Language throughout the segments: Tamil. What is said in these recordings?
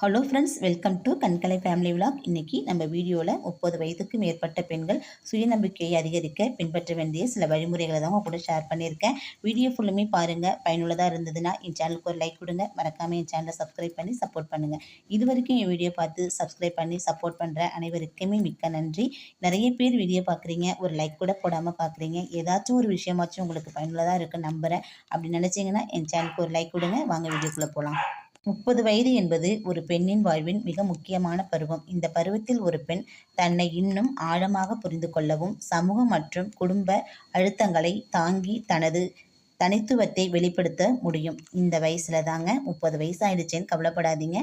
Hello friends, welcome to Kankalai family vlog. இன்றைக்கி நம்ம வீடியோவில் 30 வயதுக்கு மேற்பட்ட பெண்கள் சுயநம்பிக்கையை அதிகரிக்க பின்பற்ற வேண்டிய சில வழிமுறைகளை தான் உங்க கூட ஷேர் பண்ணியிருக்கேன். வீடியோ ஃபுல்லுமே பாருங்கள். பயனுள்ளதாக இருந்ததுன்னா என் சேனலுக்கு ஒரு லைக் கொடுங்க. மறக்காமல் என் சேனலை சப்ஸ்கிரைப் பண்ணி சப்போர்ட் பண்ணுங்கள். இது வரைக்கும் என் வீடியோ பார்த்து சப்ஸ்கிரைப் பண்ணி சப்போர்ட் பண்ணுற அனைவருக்குமே மிக்க நன்றி. நிறைய பேர் வீடியோ பார்க்குறீங்க, ஒரு லைக் கூட போடாமல் பார்க்குறீங்க. ஏதாச்சும் ஒரு விஷயமாச்சும் உங்களுக்கு பயனுள்ளதாக இருக்குன்னு நம்புகிறேன். அப்படி நினச்சிங்கன்னா என் சேனலுக்கு ஒரு லைக் கொடுங்க. வாங்க வீடியோக்குள்ளே போகலாம். 30 வயது என்பது ஒரு பெண்ணின் வாழ்வின் மிக முக்கியமான பருவம். இந்த பருவத்தில் ஒரு பெண் தன்னை இன்னும் ஆழமாக புரிந்து கொள்ளவும், சமூக மற்றும் குடும்ப அழுத்தங்களை தாங்கி தனது தனித்துவத்தை வெளிப்படுத்த முடியும். இந்த வயசுல தாங்க 30 வயசு ஆயிடுச்சேன்னு கவலைப்படாதீங்க.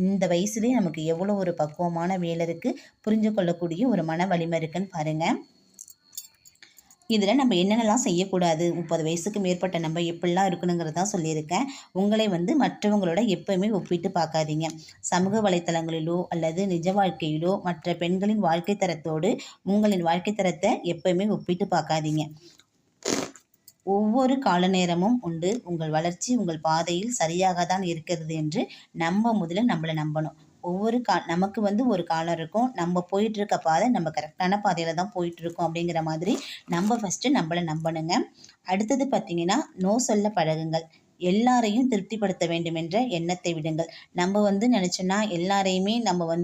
இந்த வயசுலேயே நமக்கு எவ்வளோ ஒரு பக்குவமான வேலை இருக்குது, புரிஞ்சு கொள்ளக்கூடிய ஒரு மன வலிமை இருக்குன்னு பாருங்கள். இதில் நம்ம என்னென்னலாம் செய்யக்கூடாது, 30 வயசுக்கு மேற்பட்ட நம்ம எப்படிலாம் இருக்கணுங்கிறதான் சொல்லியிருக்கேன். உங்களை மற்றவங்களோட எப்போவுமே ஒப்பிட்டு பார்க்காதீங்க. சமூக வலைத்தளங்களிலோ அல்லது நிஜ வாழ்க்கையிலோ மற்ற பெண்களின் வாழ்க்கை தரத்தோடு உங்களின் வாழ்க்கை தரத்தை எப்போவுமே ஒப்பிட்டு பார்க்காதீங்க. ஒவ்வொரு கால நேரமும் உண்டு. உங்கள் வளர்ச்சி உங்கள் பாதையில் சரியாக தான் இருக்கிறது என்று முதல்ல நம்மளை நம்பணும். நமக்கு ஒரு காலம் இருக்கும். நம்ம போயிட்டுருக்க பாதை நம்ம கரெக்டான பாதையில் தான் போயிட்டுருக்கோம் அப்படிங்கிற மாதிரி நம்ம ஃபஸ்ட்டு நம்மளை நம்பணுங்க. அடுத்தது பார்த்திங்கன்னா, நோ சொல்ல பழகுங்கள். எல்லாரையும் திருப்திப்படுத்த வேண்டும் என்ற எண்ணத்தை விடுங்கள். நம்ம நினச்சோன்னா எல்லாரையுமே நம்ம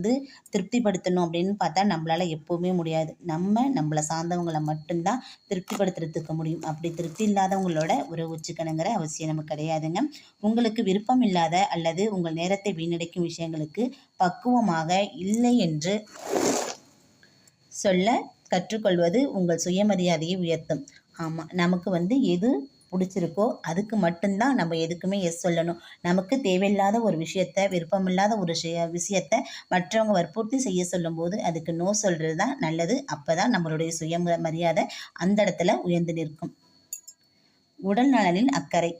திருப்திப்படுத்தணும் அப்படின்னு பார்த்தா நம்மளால் எப்போவுமே முடியாது. நம்மளை சார்ந்தவங்களை மட்டும்தான் திருப்திப்படுத்துறதுக்கு முடியும். அப்படி திருப்தி இல்லாதவங்களோட உறவு வச்சுக்கணுங்கிற அவசியம் நமக்கு கிடையாதுங்க. உங்களுக்கு விருப்பம் இல்லாத அல்லது உங்கள் நேரத்தை வீணடிக்கும் விஷயங்களுக்கு பக்குவமாக இல்லை என்று சொல்ல கற்றுக்கொள்வது உங்கள் சுயமரியாதையை உயர்த்தும். ஆமாம், நமக்கு எது பிடிச்சிருக்கோ அதுக்கு மட்டும்தான் நம்ம எதுக்குமே எஸ் சொல்லணும். நமக்கு தேவையில்லாத ஒரு விஷயத்த, விருப்பமில்லாத ஒரு விஷயத்த மற்றவங்க வற்புறுத்தி செய்ய சொல்லும்போது அதுக்கு நோ சொல்கிறது தான் நல்லது. அப்போ தான் நம்மளுடைய சுயமரியாதை அந்த இடத்துல உயர்ந்து நிற்கும். உடல் நலனில் அக்கறை.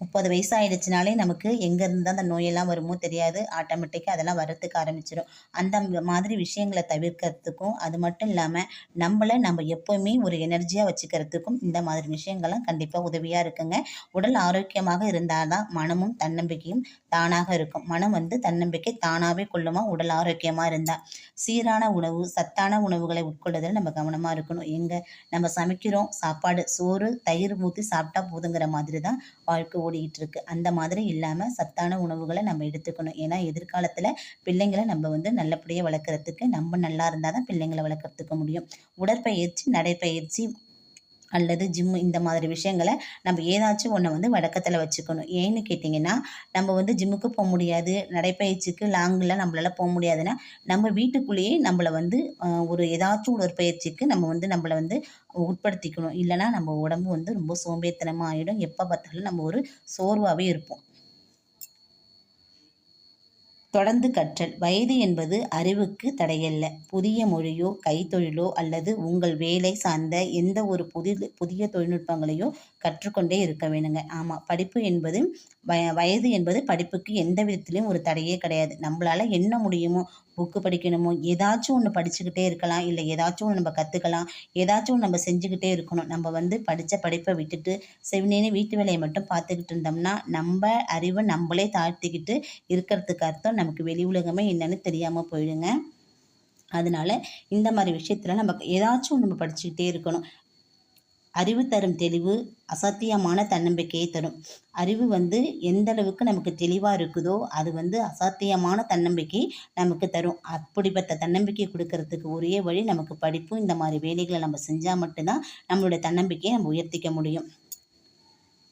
30 வயசாகிடுச்சினாலே நமக்கு எங்கேருந்து தான் அந்த நோயெல்லாம் வருமோ தெரியாது. ஆட்டோமேட்டிக்காக அதெல்லாம் வரத்துக்கு ஆரம்பிச்சிடும். அந்த மாதிரி விஷயங்களை தவிர்க்கிறதுக்கும், அது மட்டும் இல்லாமல் நம்ம எப்போவுமே ஒரு எனர்ஜியாக வச்சுக்கிறதுக்கும் இந்த மாதிரி விஷயங்கள்லாம் கண்டிப்பாக உதவியாக இருக்குங்க. உடல் ஆரோக்கியமாக இருந்தால் தான் மனமும் தன்னம்பிக்கையும் தானாக இருக்கும். மனம் தன்னம்பிக்கை தானாகவே கொள்ளுமா உடல் ஆரோக்கியமாக இருந்தால். சீரான உணவு, சத்தான உணவுகளை உட்கொள்வதில் நம்ம கவனமாக இருக்கணும். நம்ம சமைக்கிறோம், சாப்பாடு சோறு தயிர் ஊற்றி சாப்பிட்டா போதுங்கிற மாதிரி தான் வாழ்க்கை ஓடிக்கிட்டு இருக்கு. அந்த மாதிரி இல்லாமல் சத்தான உணவுகளை நம்ம எடுத்துக்கணும். ஏன்னா எதிர்காலத்தில் பிள்ளைங்களை நம்ம நல்லபடியாக வளர்க்குறதுக்கு நம்ம நல்லா இருந்தால் தான் பிள்ளைங்களை வளர்க்குறதுக்கு முடியும். உடற்பயிற்சி, நடைப்பயிற்சி அல்லது ஜிம்மு இந்த மாதிரி விஷயங்களை நம்ம ஏதாச்சும் ஒன்றை வழக்கத்தில் வச்சுக்கணும். ஏன்னு கேட்டிங்கன்னா, நம்ம ஜிம்முக்கு போக முடியாது, நடைப்பயிற்சிக்கு லாங்கில் நம்மளால் போக முடியாதுன்னா நம்ம வீட்டுக்குள்ளேயே நம்மளை ஒரு ஏதாச்சும் உடற்பயிற்சிக்கு நம்மளை உட்படுத்திக்கணும். இல்லைனா நம்ம உடம்பு ரொம்ப சோம்பேறித்தனமாக ஆகிடும். எப்போ பார்த்தாலும் நம்ம ஒரு சோர்வாகவே இருப்போம். தொடர்ந்து கற்றல். வயது என்பது அறிவுக்கு தடையல்ல. புதிய மொழியோ, கைத்தொழிலோ அல்லது உங்கள் வேலை சார்ந்த எந்த ஒரு புதிய தொழில்நுட்பங்களையோ கற்றுக்கொண்டே இருக்க வேணுங்க. ஆமாம், படிப்பு என்பது வயது என்பது படிப்புக்கு எந்த விதத்துலேயும் ஒரு தடையே கிடையாது. நம்மளால் என்ன முடியுமோ, புக்கு படிக்கணுமோ, ஏதாச்சும் ஒன்று படிச்சுக்கிட்டே இருக்கலாம். இல்லை ஏதாச்சும் ஒன்று நம்ம கற்றுக்கலாம். ஏதாச்சும் ஒன்று நம்ம செஞ்சுக்கிட்டே இருக்கணும். நம்ம படித்த படிப்பை விட்டுட்டு செவனேன்னு வீட்டு வேலையை மட்டும் பார்த்துக்கிட்டு இருந்தோம்னா நம்ம அறிவை நம்மளே தாழ்த்திக்கிட்டு இருக்கிறதுக்கு அர்த்தம் நமக்கு வெளி உலகமே என்னன்னு தெரியாமல் போயிடுங்க. அதனால இந்த மாதிரி விஷயத்தில் நம்ம ஏதாச்சும் நம்ம படிச்சுக்கிட்டே இருக்கணும். அறிவு தரும் தெளிவு அசாத்தியமான தன்னம்பிக்கையை தரும். அறிவு எந்த அளவுக்கு நமக்கு தெளிவாக இருக்குதோ அது அசாத்தியமான தன்னம்பிக்கை நமக்கு தரும். அப்படிப்பட்ட தன்னம்பிக்கை கொடுக்கறதுக்கு ஒரே வழி நமக்கு படிப்பு. இந்த மாதிரி வேலைகளை நம்ம செஞ்சால் மட்டும்தான் நம்மளுடைய தன்னம்பிக்கையை நம்ம உயர்த்திக்க முடியும்.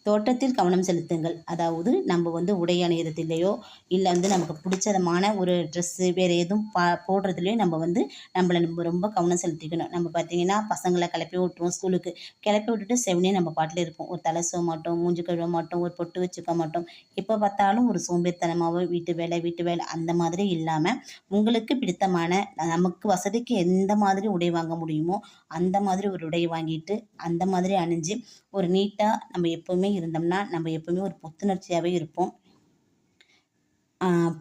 தோற்றத்தில் கவனம் செலுத்துங்கள். அதாவது நம்ம உடை அணிகிறதுலையோ இல்லை நமக்கு பிடிச்சதமான ஒரு ட்ரெஸ்ஸு வேறு எதுவும் போடுறதுலையோ நம்மளை ரொம்ப கவனம் செலுத்திக்கணும். நம்ம பார்த்திங்கன்னா பசங்களை கிளப்பி விட்டுருவோம் ஸ்கூலுக்கு. கிளப்பி விட்டுட்டு செவனே நம்ம பாட்டில் இருப்போம். ஒரு தலை சீவ மாட்டோம், மூஞ்சி கழுவ மாட்டோம், ஒரு பொட்டு வச்சுக்க மாட்டோம். எப்போ பார்த்தாலும் ஒரு சோம்பேறித்தனமாகவோ வீட்டு வேலை அந்த மாதிரி இல்லாமல் உங்களுக்கு பிடித்தமான நமக்கு வசதிக்கு எந்த மாதிரி உடை வாங்க முடியுமோ அந்த மாதிரி ஒரு உடை வாங்கிட்டு அந்த மாதிரி அணிஞ்சு ஒரு நீட்டாக நம்ம எப்போவுமே இருந்தோம்னா நம்ம எப்போவுமே ஒரு புத்துணர்ச்சியாகவே இருப்போம்.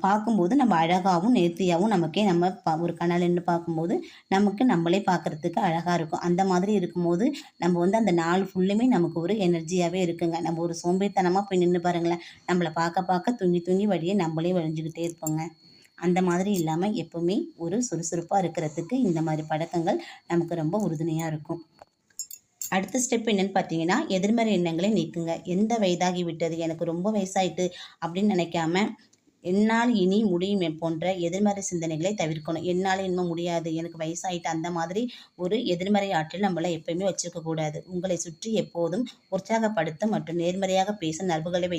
பார்க்கும்போது நம்ம அழகாகவும் நேர்த்தியாகவும் நமக்கே நம்ம ஒரு கண்ணால் நின்று பார்க்கும்போது நமக்கு நம்மளே பார்க்குறதுக்கு அழகாக இருக்கும். அந்த மாதிரி இருக்கும்போது நம்ம வந்து அந்த நாள் ஃபுல்லுமே நமக்கு ஒரு எனர்ஜியாகவே இருக்குங்க. நம்ம ஒரு சோம்பேறித்தனமாக போய் நின்று பாருங்களேன், நம்மளை பார்க்க பார்க்க தூங்கி தூங்கி வழியே நம்மளே வழிஞ்சுக்கிட்டே இருப்போங்க. அந்த மாதிரி இல்லாமல் எப்பவுமே ஒரு சுறுசுறுப்பாக இருக்கிறதுக்கு இந்த மாதிரி பழக்கங்கள் நமக்கு ரொம்ப உறுதுணையாக இருக்கும். அடுத்த ஸ்டெப் என்னன்னு பார்த்தீங்கன்னா, எதிர்மறை எண்ணங்களை நீக்குங்க. எந்த வயதாகி விட்டது, எனக்கு ரொம்ப வயசாயிட்டு அப்படின்னு நினைக்காம, என்னால் இனி முடியும் போன்ற எதிர்மறை சிந்தனைகளை தவிர்க்கணும். என்னால் இனிமே முடியாது, எனக்கு வயசாயிட்டு அந்த மாதிரி ஒரு எதிர்மறை ஆற்றல் நம்மள எப்பயுமே வச்சுக்க கூடாது. உங்களை சுற்றி எப்போதும் உற்சாகப்படுத்த மற்றும் நேர்மறையாக பேசும் நண்பர்களை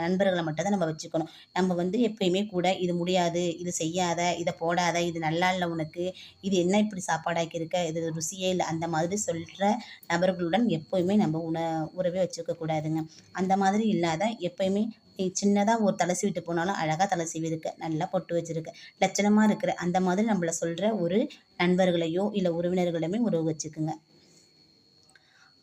நண்பர்களை மட்டும் தான் நம்ம வச்சுக்கணும். நம்ம வந்து எப்பயுமே கூட இது முடியாது, இது செய்யாத, இதை போடாத, இது நல்லா இல்லை உனக்கு, இது என்ன இப்படி சாப்பாடாக்கியிருக்க, இது ருசியே இல்லை, அந்த மாதிரி சொல்கிற நபர்களுடன் எப்போயுமே நம்ம உறவே வச்சுக்க கூடாதுங்க. அந்த மாதிரி இல்லாத எப்பயுமே நீ சின்னதாக ஒரு தலை சீவிட்டு போனாலும் அழகாக தலை சீவிருக்க, நல்லா பொட்டு வச்சிருக்க, லட்சணமாக இருக்கிற, அந்த மாதிரி நம்மளை சொல்கிற ஒரு நண்பர்களையோ இல்லை உறவினர்களிடமே உறவு வச்சுக்குங்க.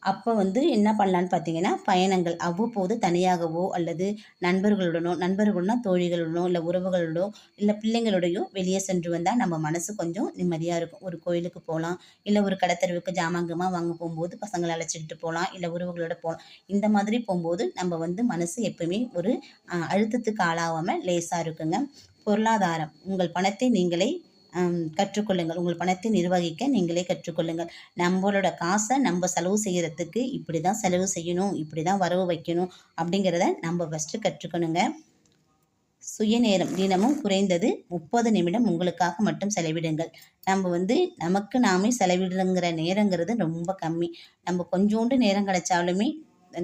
அப்போ வந்து என்ன பண்ணலான்னு பார்த்தீங்கன்னா, பயணங்கள் அவ்வப்போது தனியாகவோ அல்லது நண்பர்களுடனோ தோழிகளுடனோ இல்லை உறவுகளோடோ இல்லை பிள்ளைங்களோடையோ வெளியே சென்று வந்தால் நம்ம மனசு கொஞ்சம் நிம்மதியாக இருக்கும். ஒரு கோயிலுக்கு போகலாம், இல்லை ஒரு கடைத்தெருவுக்கு ஜாமாங்கமாக வாங்க போகும்போது பசங்களை அழைச்சிக்கிட்டு போகலாம், இல்லை உறவுகளோட போகலாம். இந்த மாதிரி போகும்போது நம்ம வந்து மனசு எப்பவுமே ஒரு அழுத்தத்துக்கு ஆளாகாமல் லேசாக இருக்குங்க. பொருளாதாரம், உங்கள் பணத்தை நீங்களே கற்றுக்கொள்ளுங்கள். உங்கள் பணத்தை நிர்வகிக்க நீங்களே கற்றுக்கொள்ளுங்கள். நம்மளோட காசை நம்ம செலவு செய்கிறதுக்கு இப்படி தான் செலவு செய்யணும், இப்படி தான் வரவு வைக்கணும் அப்படிங்கிறத நம்ம ஃபஸ்ட்டு கற்றுக்கணுங்க. சுயநேரம், தினமும் குறைந்தது 30 நிமிடம் உங்களுக்காக மட்டும் செலவிடுங்கள். நம்ம வந்து நமக்கு நாமே செலவிடுங்கிற நேரங்கிறது ரொம்ப கம்மி. நம்ம கொஞ்சோண்டு நேரம் கிடைச்சாலுமே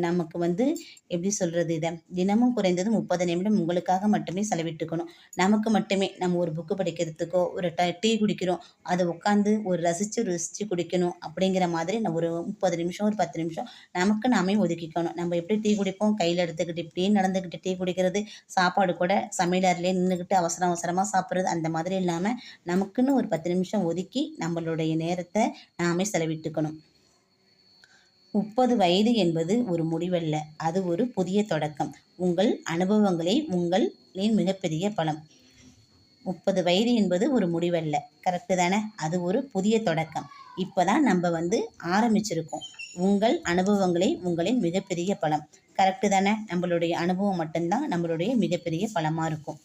நமக்கு வந்து எப்படி சொல்கிறது, இதை தினமும் குறைந்தது 30 நிமிடம் உங்களுக்காக மட்டுமே செலவிட்டுக்கணும். நமக்கு மட்டுமே நம்ம ஒரு புக்கு படிக்கிறதுக்கோ ஒரு டீ குடிக்கிறோம், அதை உட்காந்து ஒரு ருசித்து குடிக்கணும் அப்படிங்கிற மாதிரி நம்ம ஒரு 30 நிமிஷம் ஒரு 10 நிமிஷம் நமக்கு நாமே ஒதுக்கிக்கணும். நம்ம எப்படி டீ குடிப்போம், கையில் எடுத்துக்கிட்டு இப்படியே நடந்துக்கிட்டு டீ குடிக்கிறது, சாப்பாடு கூட சமையலறையிலே நின்றுக்கிட்டு அவசரமாக சாப்பிட்றது, அந்த மாதிரி இல்லாமல் நமக்குன்னு ஒரு 10 நிமிஷம் ஒதுக்கி நம்மளுடைய நேரத்தை நாமே செலவிட்டுக்கணும். 30 வயது என்பது ஒரு முடிவல்ல, அது ஒரு புதிய தொடக்கம். உங்கள் அனுபவங்களே உங்களின் மிகப்பெரிய பலம். 30 வயது என்பது ஒரு முடிவல்ல, கரெக்டு தானே? அது ஒரு புதிய தொடக்கம். இப்போ தான் நம்ம வந்து ஆரம்பிச்சிருக்கோம். உங்கள் அனுபவங்களே உங்களின் மிகப்பெரிய பலம், கரெக்டு தானே? நம்மளுடைய அனுபவம் மட்டும்தான் நம்மளுடைய மிகப்பெரிய பலமாக இருக்கும்.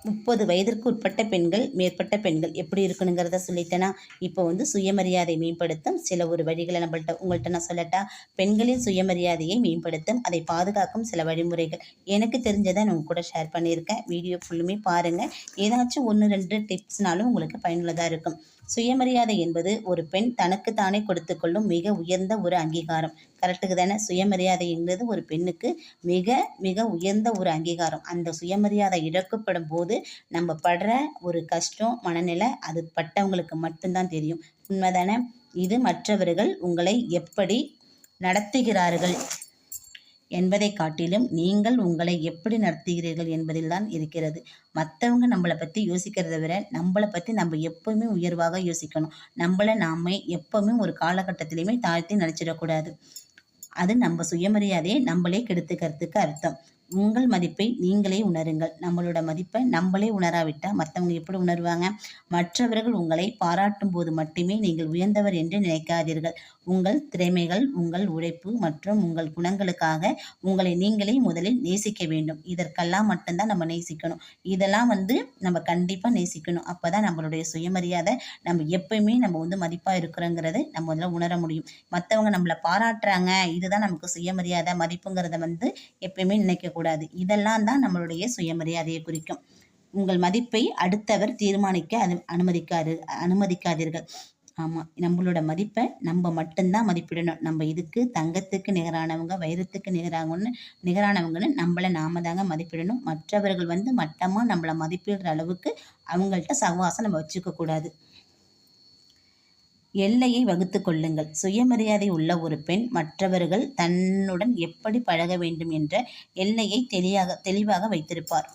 30 வயதிற்கு உட்பட்ட பெண்கள் மேற்பட்ட பெண்கள் எப்படி இருக்கணுங்கிறத சொல்லிட்டேன்னா, இப்போ வந்து சுயமரியாதை மேம்படுத்தும் சில ஒரு வழிகளை உங்கள்கிட்ட நான் சொல்லட்டா? பெண்களின் சுயமரியாதையை மேம்படுத்தும், அதை பாதுகாக்கும் சில வழிமுறைகள் எனக்கு தெரிஞ்சதை நான் உங்க கூட ஷேர் பண்ணியிருக்கேன். வீடியோ ஃபுல்லுமே பாருங்கள். ஏதாச்சும் 1, 2 டிப்ஸ்னாலும் உங்களுக்கு பயனுள்ளதாக இருக்கும். சுயமரியாதை என்பது ஒரு பெண் தனக்கு தானே கொடுத்து கொள்ளும் மிக உயர்ந்த ஒரு அங்கீகாரம், கரெக்டுக்கு தானே? சுயமரியாதை என்பது ஒரு பெண்ணுக்கு மிக மிக உயர்ந்த ஒரு அங்கீகாரம். அந்த சுயமரியாதை இழக்கப்படும் போது நம்ம படுற ஒரு கஷ்டம், மனநிலை, அது பட்டவங்களுக்கு மட்டும்தான் தெரியும். உண்மைதானே? இது மற்றவர்கள் உங்களை எப்படி நடத்துகிறார்கள் என்பதை காட்டிலும் நீங்கள் உங்களை எப்படி நடத்துகிறீர்கள் என்பதில் தான் இருக்கிறது. மற்றவங்க நம்மளை பற்றி யோசிக்கிறத விட நம்மளை பற்றி நம்ம எப்பவுமே உயர்வாக யோசிக்கணும். நம்மளை நாமே எப்பவுமே ஒரு காலகட்டத்திலையுமே தாழ்த்தி நினச்சிடக்கூடாது. அது நம்ம சுயமரியாதையை நம்மளே கெடுத்துக்கிறதுக்கு அர்த்தம். உங்கள் மதிப்பை நீங்களே உணருங்கள். நம்மளோட மதிப்பை நம்மளே உணராவிட்டால் மற்றவங்க எப்படி உணர்வாங்க? மற்றவர்கள் உங்களை பாராட்டும் போது மட்டுமே நீங்கள் உயர்ந்தவர் என்று நினைக்காதீர்கள். உங்கள் திறமைகள், உங்கள் உழைப்பு மற்றும் உங்கள் குணங்களுக்காக உங்களை நீங்களே முதலில் நேசிக்க வேண்டும். இதற்கெல்லாம் மட்டும்தான் நம்ம நேசிக்கணும். இதெல்லாம் வந்து நம்ம கண்டிப்பாக நேசிக்கணும். அப்போ தான் நம்மளுடைய சுயமரியாதை நம்ம எப்பயுமே நம்ம வந்து மதிப்பாக இருக்கிறோங்கிறத நம்ம முதல்ல உணர முடியும். மற்றவங்க நம்மளை பாராட்டுறாங்க, இதுதான் நமக்கு சுயமரியாதை மதிப்புங்கிறத வந்து எப்பயுமே நினைக்க கூடாது. இதெல்லாம் தான் நம்மளுடைய சுயமரியாதையை குறிக்கும். உங்கள் மதிப்பை அடுத்தவர் தீர்மானிக்க அனுமதிக்காதீர்கள். ஆமாம், நம்மளோட மதிப்பை நம்ம மட்டும்தான் மதிப்பிடணும். நம்ம இதுக்கு தங்கத்துக்கு நிகரானவங்க, வைரத்துக்கு நிகரானவங்கன்னு நம்மளை நாம தாங்க மதிப்பிடணும். மற்றவர்கள் வந்து மட்டமாக நம்மளை மதிப்பிடுற அளவுக்கு அவங்கள்ட்ட சகவாசம் நம்ம வச்சுக்க கூடாது. எல்லையை வகுத்து கொள்ளுங்கள். சுயமரியாதை உள்ள ஒரு பெண் மற்றவர்கள் தன்னுடன் எப்படி பழக வேண்டும் என்ற எல்லையை தெளிவாக வைத்திருப்பார்.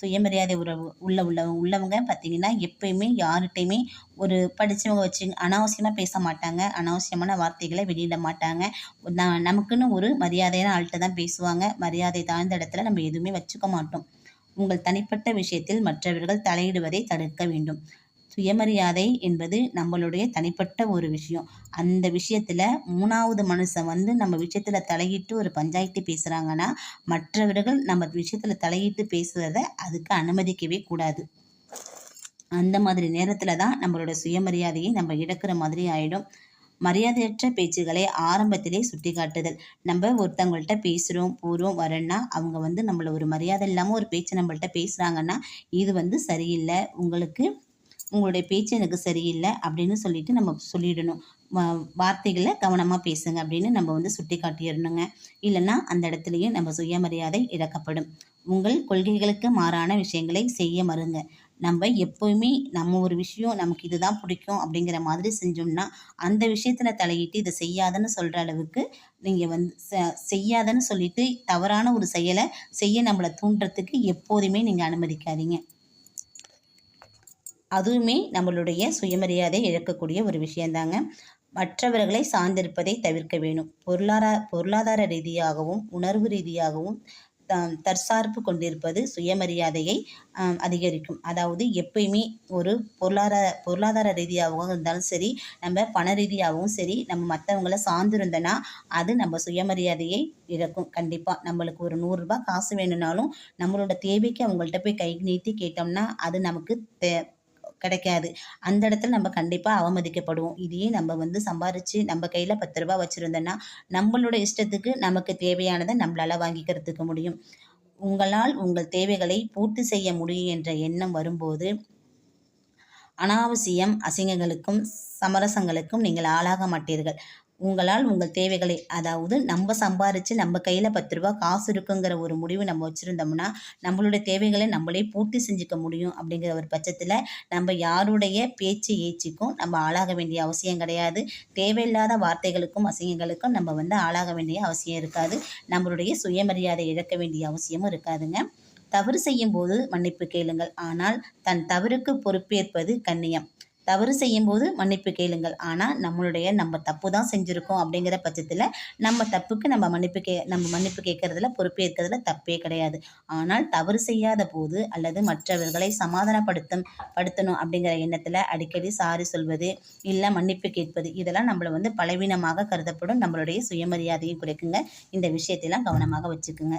சுயமரியாதை உறவு உள்ளவங்க பார்த்தீங்கன்னா எப்பயுமே யார்கிட்டையுமே ஒரு படித்தவங்க வச்சு அனாவசியமாக பேச மாட்டாங்க, அனாவசியமான வார்த்தைகளை வெளியிட மாட்டாங்க. நமக்குன்னு ஒரு மரியாதையான ஆள்கிட்ட தான் பேசுவாங்க. மரியாதை தாழ்ந்த இடத்துல நம்ம எதுவுமே வச்சுக்க மாட்டோம். உங்கள் தனிப்பட்ட விஷயத்தில் மற்றவர்கள் தலையிடுவதை தடுக்க வேண்டும். சுயமரியாதை என்பது நம்மளுடைய தனிப்பட்ட ஒரு விஷயம். அந்த விஷயத்துல 3வது மனுஷன் வந்து நம்ம விஷயத்துல தலையிட்டு ஒரு பஞ்சாயத்து பேசுறாங்கன்னா, மற்றவர்கள் நம்ம விஷயத்துல தலையிட்டு பேசுறத அதுக்கு அனுமதிக்கவே கூடாது. அந்த மாதிரி நேரத்துல தான் நம்மளோட சுயமரியாதையை நம்ம இழக்கிற மாதிரி ஆயிடும். மரியாதையற்ற பேச்சுகளை ஆரம்பத்திலே சுட்டிக்காட்டுதல். நம்ம ஒருத்தவங்கள்ட்ட பேசுறோம், போறோம், வரோன்னா அவங்க வந்து நம்மள ஒரு மரியாதை இல்லாம ஒரு பேச்சு நம்மள்ட்ட பேசுறாங்கன்னா, இது வந்து சரியில்ல. உங்களுடைய பேச்சு எனக்கு சரியில்லை அப்படின்னு சொல்லிட்டு நம்ம சொல்லிடணும். வார்த்தைகளை கவனமாக பேசுங்க அப்படின்னு நம்ம வந்து சுட்டி காட்டிடணுங்க. இல்லைன்னா அந்த இடத்துலையும் நம்ம சுயமரியாதை இழக்கப்படும். உங்கள் கொள்கைகளுக்கு மாறான விஷயங்களை செய்ய மறுங்க. நம்ம எப்போவுமே நம்ம ஒரு விஷயம் நமக்கு இதுதான் பிடிக்கும் அப்படிங்கிற மாதிரி செஞ்சோம்னா, அந்த விஷயத்தில் தலையிட்டு இதை செய்யாதன்னு சொல்கிற அளவுக்கு நீங்கள் வந்து செய்யாதன்னு சொல்லிட்டு தவறான ஒரு செயலை செய்ய நம்மளை தூண்டுறதுக்கு எப்போதுமே நீங்கள் அனுமதிக்காதீங்க. அதுவுமே நம்மளுடைய சுயமரியாதை இழக்கக்கூடிய ஒரு விஷயந்தாங்க. மற்றவர்களை சார்ந்திருப்பதை தவிர்க்க வேணும். பொருளாதார ரீதியாகவும் உணர்வு ரீதியாகவும் தற்சார்பு கொண்டிருப்பது சுயமரியாதையை அதிகரிக்கும். அதாவது எப்பயுமே ஒரு பொருளாதார ரீதியாகவும் இருந்தாலும் சரி, நம்ம பண ரீதியாகவும் சரி, நம்ம மற்றவங்கள சார்ந்திருந்தோன்னா அது நம்ம சுயமரியாதையை இழக்கும். கண்டிப்பாக நம்மளுக்கு ஒரு ₹100 காசு வேணும்னாலும் நம்மளோட தேவைக்கு அவங்கள்ட்ட போய் கை நீட்டி கேட்டோம்னா அது நமக்கு கிடைக்காது. அந்த இடத்துல நம்ம கண்டிப்பா அவமதிக்கப்படுவோம். இதையே நம்ம வந்து சம்பாரிச்சு நம்ம கையில ₹10 வச்சிருந்தோம்னா, நம்மளோட இஷ்டத்துக்கு நமக்கு தேவையானதை நம்மளால வாங்கிக்கிறதுக்கு முடியும். உங்களால் உங்கள் தேவைகளை பூர்த்தி செய்ய முடியும் என்ற எண்ணம் வரும்போது, அனாவசியம் அசிங்கங்களுக்கும் சமரசங்களுக்கும் நீங்கள் ஆளாக மாட்டீர்கள். உங்களால் உங்கள் தேவைகளை அதாவது நம்ம சம்பாரித்து நம்ம கையில் ₹10 காசு இருக்குங்கிற ஒரு முடிவு நம்ம வச்சுருந்தோம்னா நம்மளுடைய தேவைகளை நம்மளே பூர்த்தி செஞ்சுக்க முடியும். அப்படிங்கிற ஒரு பட்சத்தில் நம்ம யாருடைய பேச்சு ஏச்சுக்கும் நம்ம ஆளாக வேண்டிய அவசியம் கிடையாது. தேவையில்லாத வார்த்தைகளுக்கும் அசிங்கங்களுக்கும் நம்ம வந்து ஆளாக வேண்டிய அவசியம் இருக்காது. நம்மளுடைய சுயமரியாதை இழக்க வேண்டிய அவசியமும் இருக்காதுங்க. தவறு செய்யும் போது மன்னிப்பு கேளுங்கள், ஆனால் தன் தவறுக்கு பொறுப்பேற்பது கண்ணியம். தவறு செய்யும்போது மன்னிப்பு கேளுங்கள், ஆனால் நம்ம தப்பு தான் செஞ்சுருக்கோம் அப்படிங்கிற பட்சத்தில் நம்ம தப்புக்கு நம்ம மன்னிப்பு கேட்கறதுல பொறுப்பேற்கிறதுல தப்பே கிடையாது. ஆனால் தவறு செய்யாத போது அல்லது மற்றவர்களை படுத்தணும் அப்படிங்கிற எண்ணத்தில் அடிக்கடி சாரி சொல்வது இல்லை மன்னிப்பு கேட்பது இதெல்லாம் நம்மளை வந்து பலவீனமாக கருதப்படும். நம்மளுடைய சுயமரியாதையும் குறைக்குங்க. இந்த விஷயத்தையெல்லாம் கவனமாக வச்சுக்குங்க.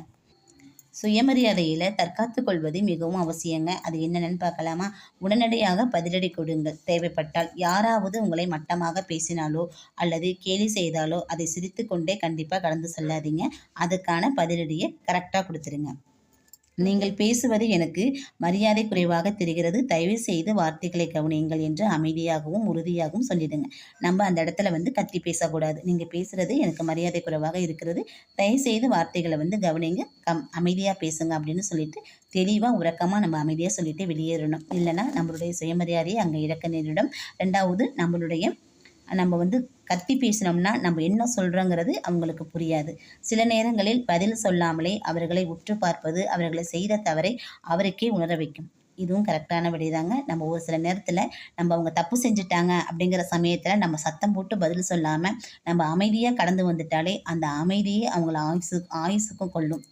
சுயமரியாதையில தற்காத்துக் கொள்வது மிகவும் அவசியங்க. அது என்னென்னு பார்க்கலாமா? உடனடியாக பதிலடி கொடுங்கள். தேவைப்பட்டால் யாராவது உங்களை மட்டமாக பேசினாலோ அல்லது கேலி செய்தாலோ அதை சிரித்து கொண்டே கண்டிப்பாக கடந்து செல்லாதீங்க. அதுக்கான பதிலடியை கரெக்டாக கொடுத்துருங்க. நீங்கள் பேசுவது எனக்கு மரியாதை குறைவாக தெரிகிறது, தயவு செய்து வார்த்தைகளை கவனியுங்கள் என்று அமைதியாகவும் உறுதியாகவும் சொல்லிடுங்க. நம்ம அந்த இடத்துல வந்து கத்தி பேசக்கூடாது. நீங்கள் பேசுறது எனக்கு மரியாதை குறைவாக இருக்கிறது, தயவு செய்து வார்த்தைகளை வந்து கவனிங்க, அமைதியாக பேசுங்க அப்படின்னு சொல்லிட்டு தெளிவாக உறக்கமாக நம்ம அமைதியாக சொல்லிட்டு வெளியேறணும். இல்லைன்னா நம்மளுடைய சுயமரியாதையை அங்கே இழக்க நேரிடும். 2வது நம்ம வந்து கத்தி பேசினோம்னா நம்ம என்ன சொல்கிறோங்கிறது அவங்களுக்கு புரியாது. சில நேரங்களில் பதில் சொல்லாமலே அவர்களை உற்று பார்ப்பது அவர்களை செய்த தவறை அவருக்கே உணர வைக்கும். இதுவும் கரெக்டான விடைதாங்க. நம்ம ஒரு சில நேரத்தில் நம்ம அவங்க தப்பு செஞ்சுட்டாங்க அப்படிங்கிற சமயத்தில் நம்ம சத்தம் போட்டு பதில் சொல்லாமல் நம்ம அமைதியாக கடந்து வந்துட்டாலே அந்த அமைதியே அவங்கள ஆயுசுக்கும் கொள்ளும்.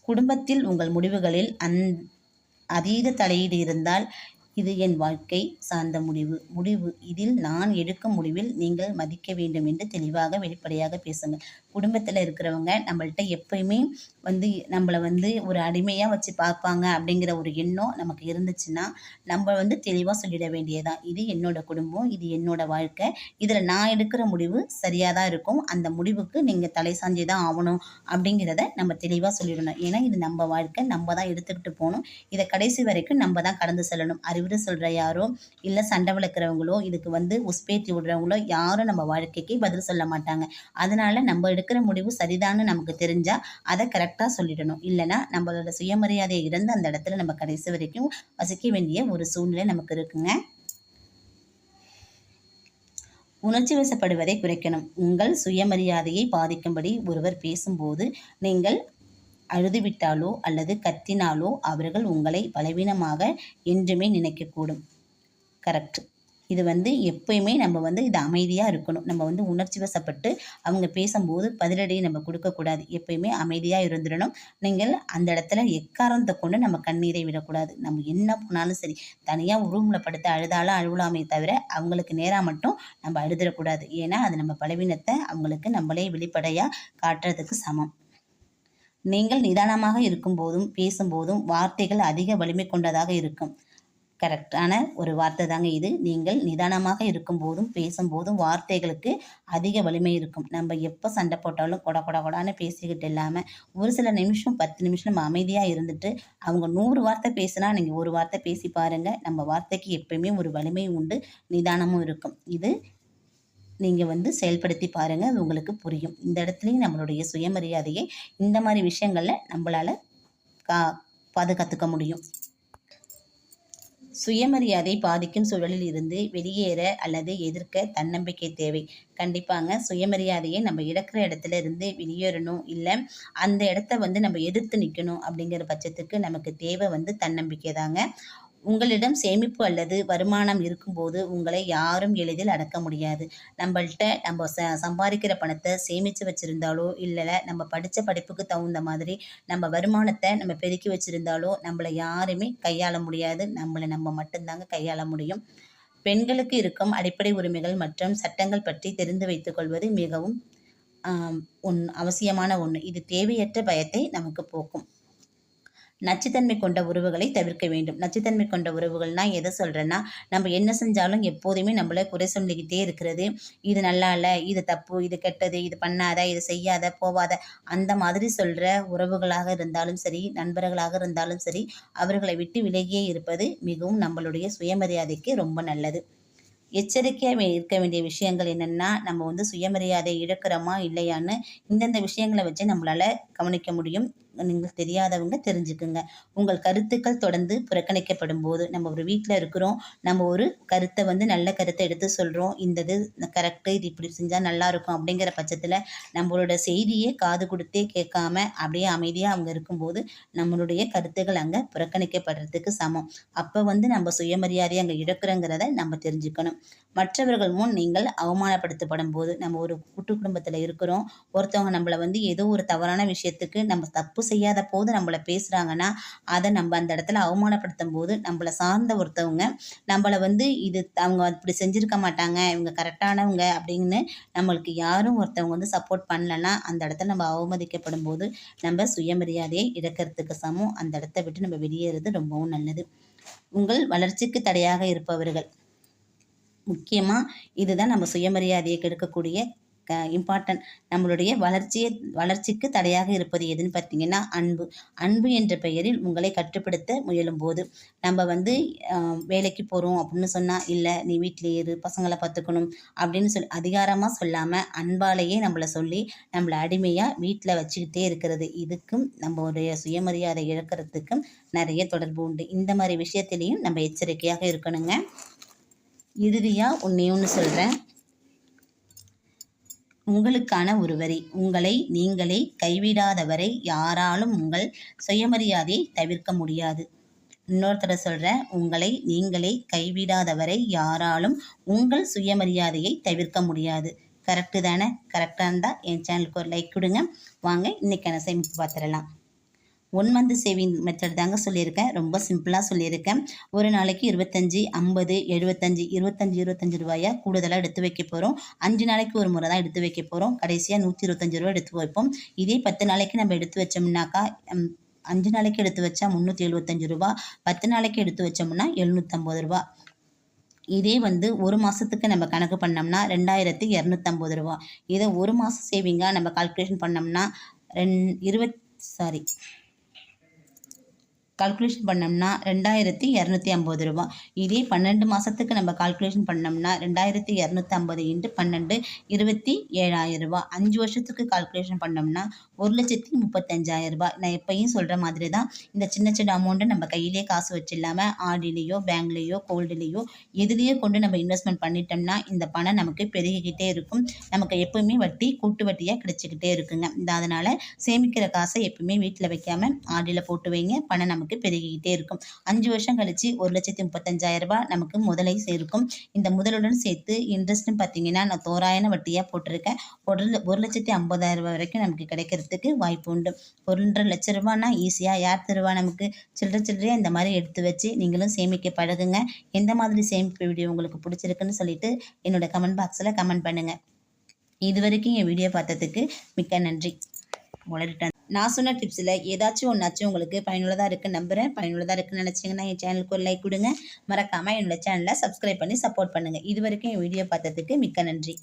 குடும்பத்தில் உங்கள் முடிவுகளில் அதீத தலையீடு இருந்தால் இது என் வாழ்க்கை சார்ந்த முடிவு இதில் நான் எடுக்கும் முடிவில் நீங்கள் மதிக்க வேண்டும் என்று தெளிவாக வெளிப்படையாக பேசுங்கள். குடும்பத்தில் இருக்கிறவங்க நம்மள்ட்ட எப்பயுமே வந்து நம்மளை வந்து ஒரு அடிமையாக வச்சு பார்ப்பாங்க அப்படிங்கிற ஒரு எண்ணம் நமக்கு இருந்துச்சுன்னா நம்ம வந்து தெளிவாக சொல்லிட வேண்டியதான். இது என்னோட குடும்பம், இது என்னோட வாழ்க்கை, இதில் நான் எடுக்கிற முடிவு சரியாக தான் இருக்கும், அந்த முடிவுக்கு நீங்கள் தலை சாஞ்சி தான் ஆகணும் அப்படிங்கிறத நம்ம தெளிவாக சொல்லிடணும். ஏன்னா இது நம்ம வாழ்க்கை, நம்ம தான் எடுத்துக்கிட்டு போகணும், இதை கடைசி வரைக்கும் நம்ம தான் கடந்து செல்லணும். அறிவுரை சொல்கிற யாரோ இல்லை சண்டை வளர்க்குறவங்களோ இதுக்கு வந்து உஸ்பேத்தி விடுறவங்களோ யாரும் நம்ம வாழ்க்கைக்கு பதில் சொல்ல மாட்டாங்க. அதனால நம்ம எடுக்கிற முடிவு சரிதான்னு நமக்கு தெரிஞ்சா அதை கரெக்டாக சொல்லிடணும். இல்லைன்னா நம்மளோட சுயமரியாதையை இழந்து அந்த இடத்துல நம்ம கடைசி வரைக்கும் வசிக்க வேண்டிய ஒரு சூழ்நிலை நமக்கு இருக்குங்க. உணர்ச்சி வசப்படுவதை குறைக்கணும். உங்கள் சுயமரியாதையை பாதிக்கும்படி ஒருவர் பேசும்போது நீங்கள் அழுதுவிட்டாலோ அல்லது கத்தினாலோ அவர்கள் உங்களை பலவீனமாக என்றுமே நினைக்கக்கூடும். கரெக்ட். இது எப்பயுமே நம்ம இது அமைதியாக இருக்கணும். நம்ம உணர்ச்சி வசப்பட்டு அவங்க பேசும்போது பதிலடி நம்ம கொடுக்கக்கூடாது. எப்பயுமே அமைதியாக இருந்துடணும். நீங்கள் அந்த இடத்துல எக்காரணத்தை கொண்டு நம்ம கண்ணீரை விடக்கூடாது. நம்ம என்ன போனாலும் சரி, தனியாக ரூமில் படுத்து அழுதாலும் அழுவலாமே தவிர அவங்களுக்கு நேராக மட்டும் நம்ம அழுதுடக்கூடாது. ஏன்னா அது நம்ம பலவீனத்தை அவங்களுக்கு நம்மளே வெளிப்படையாக காட்டுறதுக்கு சமம். நீங்கள் நிதானமாக இருக்கும்போதும் பேசும்போதும் வார்த்தைகள் அதிக வலிமை கொண்டதாக இருக்கும். கரெக்டான ஒரு வார்த்தை தாங்க இது. நீங்கள் நிதானமாக இருக்கும்போதும் பேசும்போதும் வார்த்தைகளுக்கு அதிக வலிமை இருக்கும். நம்ம எப்போ சண்டை போட்டாலும் கொட கொட கொடான்னு பேசிக்கிட்டு இல்லாமல் ஒரு சில நிமிஷம் 10 நிமிஷம் நம்ம அமைதியாக இருந்துட்டு அவங்க 100 வார்த்தை பேசுனா நீங்கள் ஒரு வார்த்தை பேசி பாருங்கள். நம்ம வார்த்தைக்கு எப்பயுமே ஒரு வலிமை உண்டு, நிதானமும் இருக்கும். இது நீங்கள் செயல்படுத்தி பாருங்கள். அது உங்களுக்கு புரியும். இந்த இடத்துலையும் நம்மளுடைய சுயமரியாதையை இந்த மாதிரி விஷயங்களில் நம்மளால் பாதுகாத்துக்க முடியும். சுயமரியாதை பாதிக்கும் சூழலில் இருந்து வெளியேற அல்லது எதிர்க்க தன்னம்பிக்கை தேவை. கண்டிப்பாங்க. சுயமரியாதையை நம்ம இழக்கிற இடத்துல இருந்து வெளியேறணும், இல்லை அந்த இடத்த நம்ம எதிர்த்து நிற்கணும் அப்படிங்கிற பட்சத்துக்கு நமக்கு தேவை தன்னம்பிக்கை தாங்க. உங்களிடம் சேமிப்பு அல்லது வருமானம் இருக்கும்போது உங்களை யாரும் எளிதில் அடக்க முடியாது. நம்மள்ட்ட நம்ம சம்பாதிக்கிற பணத்தை சேமித்து வச்சுருந்தாலோ இல்லை நம்ம படித்த படிப்புக்கு தகுந்த மாதிரி நம்ம வருமானத்தை நம்ம பெருக்கி வச்சுருந்தாலோ நம்மளை யாருமே கையாள முடியாது. நம்மளை நம்ம மட்டும்தாங்க கையாள முடியும். பெண்களுக்கு இருக்கும் அடிப்படை உரிமைகள் மற்றும் சட்டங்கள் பற்றி தெரிந்து வைத்துக்கொள்வது மிகவும் அவசியமான ஒன்று. இது தேவையற்ற பயத்தை நமக்கு போக்கும். நச்சுத்தன்மை கொண்ட உறவுகளை தவிர்க்க வேண்டும். நச்சுத்தன்மை கொண்ட உறவுகள்னால் எதை சொல்கிறேன்னா, நம்ம என்ன செஞ்சாலும் எப்போதுமே நம்மளை குறை சொல்லிக்கிட்டே இருக்கிறது. இது நல்லா இல்லை, இது தப்பு, இது கெட்டது, இது பண்ணாத, இது செய்யாத, போவாத, அந்த மாதிரி சொல்கிற உறவுகளாக இருந்தாலும் சரி, நண்பர்களாக இருந்தாலும் சரி, அவர்களை விட்டு விலகியே இருப்பது மிகவும் நம்மளுடைய சுயமரியாதைக்கு ரொம்ப நல்லது. எச்சரிக்கையாக இருக்க வேண்டிய விஷயங்கள் என்னென்னா, நம்ம சுயமரியாதை இழக்கிறோமா இல்லையான்னு இந்தந்த விஷயங்களை வச்சு நம்மளால் கவனிக்க முடியும். நீங்கள் தெரியாதவங்க தெரிஞ்சுக்குங்க. உங்கள் கருத்துக்கள் தொடர்ந்து புறக்கணிக்கப்படும் போது, நம்ம ஒரு வீட்டில் இருக்கிறோம், நம்ம ஒரு கருத்தை நல்ல கருத்தை எடுத்து சொல்கிறோம், இந்த இது கரெக்டு, இது இப்படி செஞ்சால் நல்லாயிருக்கும் அப்படிங்கிற பட்சத்தில் நம்மளோட செய்தியே காது கொடுத்தே கேட்காம அப்படியே அமைதியாக அவங்க இருக்கும்போது நம்மளுடைய கருத்துக்கள் அங்கே புறக்கணிக்கப்படுறதுக்கு சமம். அப்போ நம்ம சுயமரியாதையை அங்கே இழக்கிறோங்கிறத நம்ம தெரிஞ்சுக்கணும். மற்றவர்கள் முன் நீங்கள் அவமானப்படுத்தப்படும் போது, நம்ம ஒரு கூட்டு குடும்பத்தில் இருக்கிறோம், ஒருத்தவங்க நம்மளை ஏதோ ஒரு தவறான விஷயத்துக்கு நம்ம தப்பு செய்யாத போது நம்மளை பேசுகிறாங்கன்னா, அதை நம்ம அந்த இடத்துல அவமானப்படுத்தும் போது நம்மளை சார்ந்த ஒருத்தவங்க நம்மளை இது அவங்க அப்படி செஞ்சுருக்க மாட்டாங்க, இவங்க கரெக்டானவங்க அப்படின்னு நம்மளுக்கு யாரும் ஒருத்தவங்க சப்போர்ட் பண்ணலன்னா அந்த இடத்துல நம்ம அவமதிக்கப்படும் போது நம்ம சுயமரியாதையை இழக்கிறதுக்கு சமம். அந்த இடத்த விட்டு நம்ம வெளியேறது ரொம்பவும் நல்லது. உங்கள் வளர்ச்சிக்கு தடையாக இருப்பவர்கள், முக்கியமாக இதுதான் நம்ம சுயமரியாதையை கெடுக்கக்கூடிய இம்பார்ட்டன்ட். நம்மளுடைய வளர்ச்சிக்கு தடையாக இருப்பது எதுன்னு பார்த்தீங்கன்னா அன்பு. அன்பு என்ற பெயரில் உங்களை கட்டுப்படுத்த முயலும் போது, நம்ம வேலைக்கு போகிறோம் அப்படின்னு சொன்னால், இல்லை நீ வீட்டிலே இரு, பசங்களை பார்த்துக்கணும் அப்படின்னு சொல்லி அதிகாரமாக சொல்லாமல் அன்பாலேயே நம்மளை சொல்லி நம்மளை அடிமையாக வீட்டில் வச்சுக்கிட்டே இருக்கிறது, இதுக்கும் நம்மளுடைய சுயமரியாதை இழக்கிறதுக்கும் நிறைய தொடர்பு உண்டு. இந்த மாதிரி விஷயத்திலையும் நம்ம எச்சரிக்கையாக இருக்கணுங்க. இறுதியாக ஒன்று சொல்கிறேன். உங்களுக்கான ஒரு வரி. உங்களை நீங்களே கைவிடாதவரை யாராலும் உங்கள் சுயமரியாதையை தவிர்க்க முடியாது. இன்னொருத்தர சொல்கிறேன். உங்களை நீங்களே கைவிடாதவரை யாராலும் உங்கள் சுயமரியாதையை தவிர்க்க முடியாது. கரெக்டு தானே? கரெக்டாக இருந்தால் என் சேனலுக்கு ஒரு லைக் கொடுங்க. வாங்க இன்றைக்கான சேமிப்பு பார்த்துடலாம். 1 மந்த் சேவிங் மெத்தட் தாங்க சொல்லியிருக்கேன். ரொம்ப சிம்பிளாக சொல்லியிருக்கேன். ஒரு நாளைக்கு 25, 50, 75, 25 ரூபாயா கூடுதலாக எடுத்து வைக்க போகிறோம். 5 நாளைக்கு ஒரு முறை தான் எடுத்து வைக்க போகிறோம். கடைசியாக 125 ரூபா எடுத்து வைப்போம். இதே 10 நாளைக்கு நம்ம எடுத்து வச்சோம்னாக்கா 5 நாளைக்கு எடுத்து வச்சா 375 ரூபா, 10 நாளைக்கு எடுத்து வச்சோம்னா 750 ரூபா. இதே ஒரு மாதத்துக்கு நம்ம கணக்கு பண்ணோம்னா 2250 ரூபா. இதை ஒரு மாதம் சேவிங்காக நம்ம கால்குலேஷன் பண்ணோம்னா 20 கால்குலேஷன் பண்ணோம்னா 2250 ரூபா. இதே 12 மாதத்துக்கு நம்ம கால்குலேஷன் பண்ணோம்னா 2250 × 12 27,000 ரூபா. 5 வருஷத்துக்கு கால்குலேஷன் பண்ணோம்னா 1,35,000 ரூபா. நான் எப்பயும் சொல்கிற மாதிரி தான் இந்த சின்ன சின்ன அமௌண்ட்டை நம்ம கையிலே காசு வச்சில்லாமல் ஆர்டிலேயோ பேங்க்லேயோ கோல்டுலேயோ எதுலேயோ கொண்டு நம்ம இன்வெஸ்ட்மெண்ட் பண்ணிட்டோம்னா இந்த பணம் நமக்கு பெருகிக்கிட்டே இருக்கும். நமக்கு எப்பவுமே வட்டி கூட்டு வட்டியாக கிடைச்சிக்கிட்டே இருக்குங்க. அதனால் சேமிக்கிற காசை எப்பவுமே வீட்டில் வைக்காமல் ஆர்டியில் போட்டு வைங்க. பணம் நமக்கு பெருகிக்கிட்டே இருக்கும். 5 வருஷம் கழிச்சு 1,35,000 ரூபாய் நமக்கு முதலை சேர்க்கும். இந்த முதலுடன் சேர்த்து இன்ட்ரெஸ்ட்னு பார்த்தீங்கன்னா நான் தோராயன வட்டியாக போட்டிருக்கேன். 1,50,000 ரூபாய் வரைக்கும் நமக்கு கிடைக்கிறதுக்கு வாய்ப்பு உண்டு. 1,50,000 ரூபாய்னா ஈஸியாக யார் தருவா நமக்கு? சில்லறையாக இந்த மாதிரி எடுத்து வச்சு நீங்களும் சேமிக்க பழகுங்க. எந்த மாதிரி சேமிப்பு வீடியோ உங்களுக்கு பிடிச்சிருக்குன்னு சொல்லிட்டு என்னோட கமெண்ட் பாக்ஸில் கமெண்ட் பண்ணுங்கள். இது வரைக்கும் என் வீடியோ பார்த்ததுக்கு மிக்க நன்றி. நான் சொன்ன டிப்ஸில் ஏதாச்சும் ஒன்றாச்சும் உங்களுக்கு பயனுள்ளதாக இருக்குன்னு நம்புகிறேன். பயனுள்ளதாக இருக்குன்னு நினச்சிங்கன்னா என் சேனலுக்கு ஒரு லைக் கொடுங்க. மறக்காமல் என்னோட சேனலை சப்ஸ்கிரைப் பண்ணி சப்போர்ட் பண்ணுங்கள். இது வரைக்கும் என் வீடியோ பார்த்ததுக்கு மிக்க நன்றி.